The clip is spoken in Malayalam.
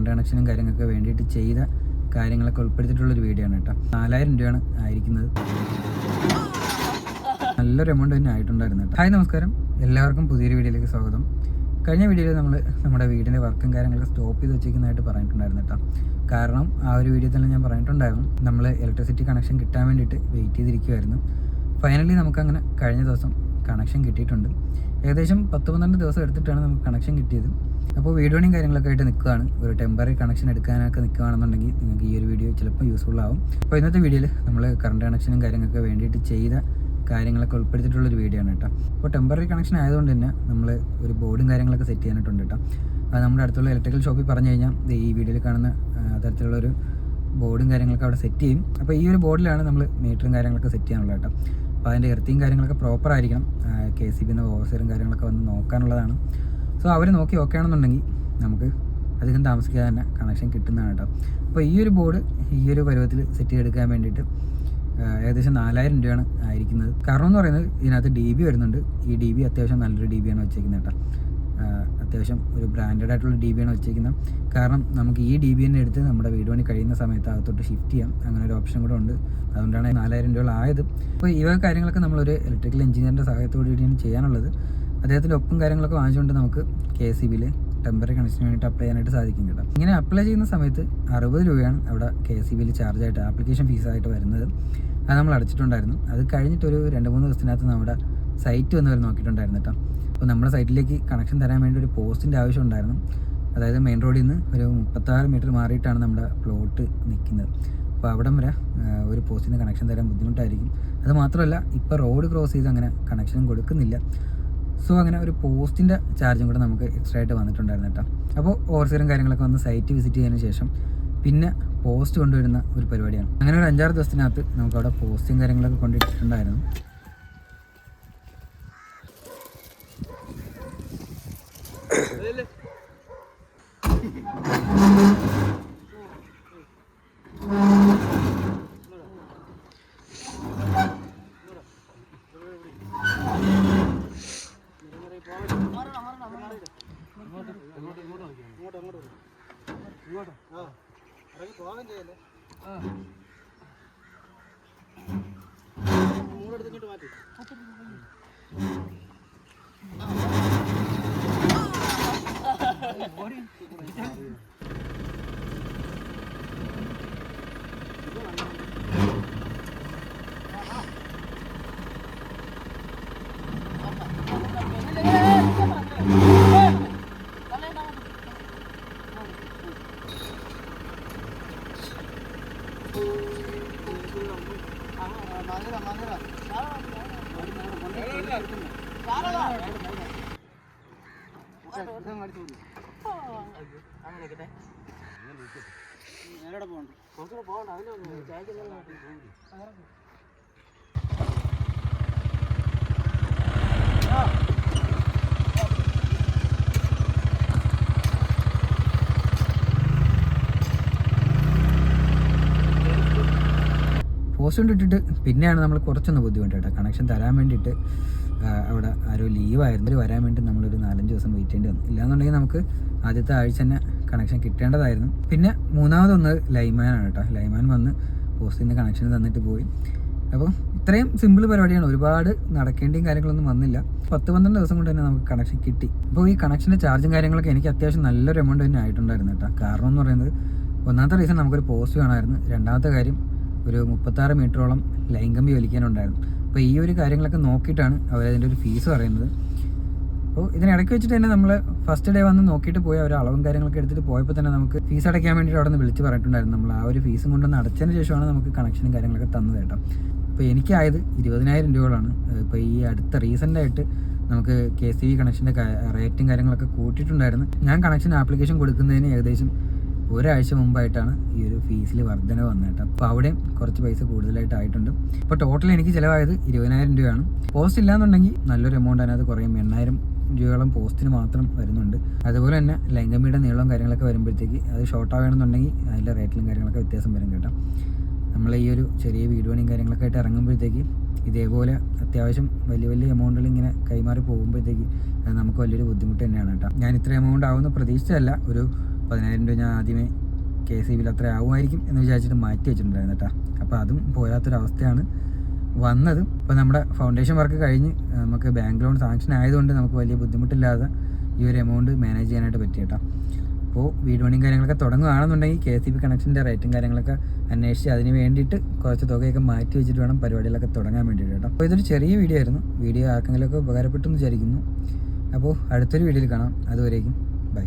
കറണ്ട് കണക്ഷനും കാര്യങ്ങളൊക്കെ വേണ്ടിയിട്ട് ചെയ്ത കാര്യങ്ങളൊക്കെ ഉൾപ്പെടുത്തിയിട്ടുള്ളൊരു വീഡിയോ ആണ് കേട്ടോ. 4000 രൂപയാണ് ആയിരിക്കുന്നത്. നല്ലൊരു എമൗണ്ട് തന്നെ ആയിട്ടുണ്ടായിരുന്നു കേട്ടോ. ഹായ് നമസ്കാരം, എല്ലാവർക്കും പുതിയൊരു വീഡിയോയിലേക്ക് സ്വാഗതം. കഴിഞ്ഞ വീഡിയോയിൽ നമ്മൾ നമ്മുടെ വീടിൻ്റെ വർക്കും കാര്യങ്ങളൊക്കെ സ്റ്റോപ്പ് ചെയ്ത് വെച്ചിരിക്കുന്നതായിട്ട് പറഞ്ഞിട്ടുണ്ടായിരുന്നു കേട്ടോ. കാരണം ആ ഒരു വീഡിയോ തന്നെ ഞാൻ പറഞ്ഞിട്ടുണ്ടായിരുന്നു, നമ്മൾ ഇലക്ട്രിസിറ്റി കണക്ഷൻ കിട്ടാൻ വേണ്ടിയിട്ട് വെയിറ്റ് ചെയ്തിരിക്കുമായിരുന്നു. ഫൈനലി നമുക്കങ്ങനെ കഴിഞ്ഞ ദിവസം കണക്ഷൻ കിട്ടിയിട്ടുണ്ട്. ഏകദേശം 10-12 ദിവസം എടുത്തിട്ടാണ് നമുക്ക് കണക്ഷൻ കിട്ടിയത്. അപ്പോൾ വീഡിയോയും കാര്യങ്ങളൊക്കെ ആയിട്ട് നിൽക്കുകയാണ്. ഒരു ടെമ്പററി കണക്ഷൻ എടുക്കാനൊക്കെ നിൽക്കുകയാണെന്നുണ്ടെങ്കിൽ നിങ്ങൾക്ക് ഈ ഒരു വീഡിയോ ചിലപ്പോൾ യൂസ്ഫുൾ ആവും. അപ്പോൾ ഇന്നത്തെ വീഡിയോയിൽ നമ്മൾ കറണ്ട് കണക്ഷനും കാര്യങ്ങളൊക്കെ വേണ്ടിയിട്ട് ചെയ്ത കാര്യങ്ങളൊക്കെ ഉൾപ്പെടുത്തിയിട്ടുള്ളൊരു വീഡിയോ ആണ് കേട്ടോ. അപ്പോൾ ടെമ്പററി കണക്ഷൻ ആയതുകൊണ്ട് തന്നെ നമ്മൾ ഒരു ബോർഡും കാര്യങ്ങളൊക്കെ സെറ്റ് ചെയ്യാനായിട്ടുണ്ട് കേട്ടോ. അത് നമ്മുടെ അടുത്തുള്ള ഇലക്ട്രിക്കൽ ഷോപ്പിൽ പറഞ്ഞു കഴിഞ്ഞാൽ ഈ വീഡിയോയിൽ കാണുന്ന തരത്തിലുള്ളൊരു ബോർഡും കാര്യങ്ങളൊക്കെ അവിടെ സെറ്റ് ചെയ്യും. അപ്പോൾ ഈ ഒരു ബോർഡിലാണ് നമ്മൾ മീറ്ററും കാര്യങ്ങളൊക്കെ സെറ്റ് ചെയ്യാനുള്ളത് കേട്ടോ. അപ്പോൾ അതിൻ്റെ എർത്തിയും കാര്യങ്ങളൊക്കെ പ്രോപ്പർ ആയിരിക്കണം. KCB ഓവർസിയറും കാര്യങ്ങളൊക്കെ വന്ന് നോക്കാനുള്ളതാണ്. സോ അവർ നോക്കി ഓക്കെ ആണെന്നുണ്ടെങ്കിൽ നമുക്ക് അധികം താമസിക്കാതെ തന്നെ കണക്ഷൻ കിട്ടുന്നതാണ് കേട്ടോ. അപ്പോൾ ഈ ഒരു ബോർഡ് ഈ ഒരു പരുവത്തിൽ സെറ്റ് ചെയ്തെടുക്കാൻ വേണ്ടിയിട്ട് ഏകദേശം 4000 രൂപയാണ് ആയിരിക്കുന്നത്. കാരണം എന്ന് പറയുന്നത് ഇതിനകത്ത് DB വരുന്നുണ്ട്. ഈ DB അത്യാവശ്യം നല്ലൊരു DB ആണ് വെച്ചേക്കുന്നത് കേട്ടോ. അത്യാവശ്യം ഒരു ബ്രാൻഡഡ് ആയിട്ടുള്ള DB ആണ് വെച്ചേക്കുന്നത്. കാരണം നമുക്ക് ഈ DB തന്നെ എടുത്ത് നമ്മുടെ വീട് പണി കഴിയുന്ന സമയത്ത് അകത്തോട്ട് ഷിഫ്റ്റ് ചെയ്യാം. അങ്ങനെ ഒരു ഓപ്ഷൻ കൂടെ ഉണ്ട്. അതുകൊണ്ടാണ് 4000 രൂപ ആയത്. അപ്പോൾ ഈ കാര്യങ്ങളൊക്കെ നമ്മളൊരു ഇലക്ട്രിക്കൽ എഞ്ചിനീയറിൻ്റെ സഹായത്തോടു കൂടിയാണ് ചെയ്യാനുള്ളത്. അദ്ദേഹത്തിൻ്റെ ഒപ്പം കാര്യങ്ങളൊക്കെ വാങ്ങിച്ചുകൊണ്ട് നമുക്ക് KCBയിൽ ടെമ്പററി കണക്ഷന് വേണ്ടിയിട്ട് അപ്ലൈ ചെയ്യാനായിട്ട് സാധിക്കും കേട്ടോ. ഇങ്ങനെ അപ്ലൈ ചെയ്യുന്ന സമയത്ത് 60 രൂപയാണ് അവിടെ KCBയിൽ ചാർജായിട്ട് ആപ്ലിക്കേഷൻ ഫീസായിട്ട് വരുന്നത്. അത് നമ്മൾ അടച്ചിട്ടുണ്ടായിരുന്നു. അത് കഴിഞ്ഞിട്ടൊരു 2-3 ദിവസത്തിനകത്ത് നമ്മുടെ സൈറ്റ് വന്ന് വരെ നോക്കിയിട്ടുണ്ടായിരുന്നു കേട്ടോ. അപ്പോൾ നമ്മുടെ സൈറ്റിലേക്ക് കണക്ഷൻ തരാൻ വേണ്ടി ഒരു പോസ്റ്റിൻ്റെ ആവശ്യം ഉണ്ടായിരുന്നു. അതായത് മെയിൻ റോഡിൽ നിന്ന് ഒരു 36 മീറ്റർ മാറിയിട്ടാണ് നമ്മുടെ പ്ലോട്ട് നിൽക്കുന്നത്. അപ്പോൾ അവിടം വരെ ഒരു പോസ്റ്റിൽ നിന്ന് കണക്ഷൻ തരാൻ ബുദ്ധിമുട്ടായിരിക്കും. അത് മാത്രമല്ല, ഇപ്പോൾ റോഡ് ക്രോസ് ചെയ്ത് അങ്ങനെ കണക്ഷനും കൊടുക്കുന്നില്ല. സോ അങ്ങനെ ഒരു പോസ്റ്റിൻ്റെ ചാർജും കൂടെ നമുക്ക് എക്സ്ട്രാ ആയിട്ട് വന്നിട്ടുണ്ടായിരുന്നു കേട്ടോ. അപ്പോൾ ഓവർസിയറും കാര്യങ്ങളൊക്കെ വന്ന് സൈറ്റ് വിസിറ്റ് ചെയ്തതിന് ശേഷം പിന്നെ പോസ്റ്റ് കൊണ്ടുവരുന്ന ഒരു പരിപാടിയാണ്. അങ്ങനെ ഒരു 5-6 ദിവസത്തിനകത്ത് നമുക്കവിടെ പോസ്റ്റും കാര്യങ്ങളൊക്കെ കൊണ്ടിട്ടുണ്ടായിരുന്നു. പോസ്റ്റ് കൊണ്ടിട്ടിട്ട് പിന്നെയാണ് നമ്മൾ കുറച്ചൊന്ന് ബുദ്ധിമുട്ടായിട്ട് കണക്ഷൻ തരാൻ വേണ്ടിയിട്ട് അവിടെ ആരോ ലീവായിരുന്നു. വരാൻ വേണ്ടി നമ്മളൊരു 4-5 ദിവസം വെയിറ്റ് ചെയ്യേണ്ടി വന്നു. ഇല്ലാന്നുണ്ടെങ്കിൽ നമുക്ക് ആദ്യത്തെ ആഴ്ച തന്നെ കണക്ഷൻ കിട്ടേണ്ടതായിരുന്നു. പിന്നെ മൂന്നാമതൊന്ന് ലൈമാനാണ് കേട്ടോ. ലൈമാൻ വന്ന് പോസ്റ്റിൽ നിന്ന് കണക്ഷൻ തന്നിട്ട് പോയി. അപ്പോൾ ഇത്രയും സിമ്പിൾ പരിപാടിയാണ്. ഒരുപാട് നടക്കേണ്ടിയും കാര്യങ്ങളൊന്നും വന്നില്ല. 10-12 ദിവസം കൊണ്ട് തന്നെ നമുക്ക് കണക്ഷൻ കിട്ടി. അപ്പോൾ ഈ കണക്ഷൻ്റെ ചാർജും കാര്യങ്ങളൊക്കെ എനിക്ക് അത്യാവശ്യം നല്ലൊരു എമൗണ്ട് തന്നെ ആയിട്ടുണ്ടായിരുന്നു കേട്ടോ. കാരണം എന്ന് പറയുന്നത്, ഒന്നാമത്തെ റീസൺ നമുക്കൊരു പോസ്റ്റ് വേണമായിരുന്നു. രണ്ടാമത്തെ കാര്യം, ഒരു 36 മീറ്ററോളം ലൈൻ കമ്പി വലിക്കാനുണ്ടായിരുന്നു. അപ്പോൾ ഈ ഒരു കാര്യങ്ങളൊക്കെ നോക്കിയിട്ടാണ് അവരതിൻ്റെ ഒരു ഫീസ് പറയുന്നത്. അപ്പോൾ ഇതിനിടയ്ക്ക് വെച്ചിട്ട് തന്നെ നമ്മൾ ഫസ്റ്റ് ഡേ വന്ന് നോക്കിയിട്ട് പോയി അവർ അളവും കാര്യങ്ങളൊക്കെ എടുത്തിട്ട് പോയപ്പോൾ തന്നെ നമുക്ക് ഫീസ് അടയ്ക്കാൻ വേണ്ടിയിട്ട് അവിടെ നിന്ന് വിളിച്ച് പറഞ്ഞിട്ടുണ്ടായിരുന്നു. നമ്മൾ ആ ഒരു ഫീസും കൊണ്ടൊന്ന് അടച്ചതിന് ശേഷമാണ് നമുക്ക് കണക്ഷനും കാര്യങ്ങളൊക്കെ തന്നത് കേട്ടോ. അപ്പോൾ എനിക്കായത് 20,000 രൂപകളാണ്. ഇപ്പോൾ ഈ അടുത്ത റീസെൻ്റായിട്ട് നമുക്ക് KCB കണക്ഷൻ്റെ റേറ്റും കാര്യങ്ങളൊക്കെ കൂട്ടിയിട്ടുണ്ടായിരുന്നു. ഞാൻ കണക്ഷൻ ആപ്ലിക്കേഷൻ കൊടുക്കുന്നതിന് ഏകദേശം ഒരാഴ്ച മുമ്പായിട്ടാണ് ഈ ഒരു ഫീസിൽ വർധന വന്നത് കേട്ടോ. അപ്പോൾ അവിടെയും കുറച്ച് പൈസ കൂടുതലായിട്ടായിട്ടുണ്ട്. അപ്പോൾ ടോട്ടൽ എനിക്ക് ചിലവായത് 20,000 രൂപയാണ്. പോസ്റ്റ് ഇല്ലാന്നുണ്ടെങ്കിൽ നല്ലൊരു എമൗണ്ട് അതിനകത്ത് കുറയും. 8,000 രൂപയോളം പോസ്റ്റിന് മാത്രം വരുന്നുണ്ട്. അതുപോലെ തന്നെ ലൈൻ കമ്പിയുടെ നീളവും കാര്യങ്ങളൊക്കെ വരുമ്പോഴത്തേക്ക് അത് ഷോർട്ട് ആവുകയാണെന്നുണ്ടെങ്കിൽ അതിൻ്റെ റേറ്റിലും കാര്യങ്ങളൊക്കെ വ്യത്യാസം വരും കേട്ടോ. നമ്മൾ ഈ ഒരു ചെറിയ വീഡിയോ പണിയും കാര്യങ്ങളൊക്കെ ആയിട്ട് ഇറങ്ങുമ്പോഴത്തേക്ക് ഇതേപോലെ അത്യാവശ്യം വലിയ വലിയ എമൗണ്ടുകൾ ഇങ്ങനെ കൈമാറി പോകുമ്പോഴത്തേക്ക് അത് നമുക്ക് വലിയൊരു ബുദ്ധിമുട്ട് തന്നെയാണ് കേട്ടോ. ഞാൻ ഇത്ര എമൗണ്ട് ആവുമെന്ന് പ്രതീക്ഷിച്ചതല്ല. ഒരു 10,000 രൂപ ഞാൻ ആദ്യമേ KCBയിൽ അത്ര ആവുമായിരിക്കും എന്ന് വിചാരിച്ചിട്ട് മാറ്റി വെച്ചിട്ടുണ്ടായിരുന്നു കേട്ടോ. അപ്പോൾ അതും പോരാത്തൊരവസ്ഥയാണ് വന്നത്. ഇപ്പോൾ നമ്മുടെ ഫൗണ്ടേഷൻ വർക്ക് കഴിഞ്ഞ് നമുക്ക് ബാങ്ക് ലോൺ സാങ്ഷൻ ആയതുകൊണ്ട് നമുക്ക് വലിയ ബുദ്ധിമുട്ടില്ലാതെ ഈ ഒരു എമൗണ്ട് മാനേജ് ചെയ്യാനായിട്ട് പറ്റി കേട്ടോ. അപ്പോൾ വീട് പണിയും കാര്യങ്ങളൊക്കെ തുടങ്ങുകയാണെന്നുണ്ടെങ്കിൽ KCB കണക്ഷൻ്റെ റേറ്റും കാര്യങ്ങളൊക്കെ അന്വേഷിച്ച് അതിന് വേണ്ടിയിട്ട് കുറച്ച് തുകയൊക്കെ മാറ്റി വെച്ചിട്ട് വേണം പരിപാടികളൊക്കെ തുടങ്ങാൻ വേണ്ടിയിട്ട് കേട്ടോ. അപ്പോൾ ഇതൊരു ചെറിയ വീഡിയോ ആയിരുന്നു. വീഡിയോ ആർക്കെങ്കിലുമൊക്കെ ഉപകാരപ്പെട്ടു എന്ന് വിചാരിക്കുന്നു. അപ്പോൾ അടുത്തൊരു വീഡിയോയിൽ കാണാം. അതുവരേക്കും ബൈ.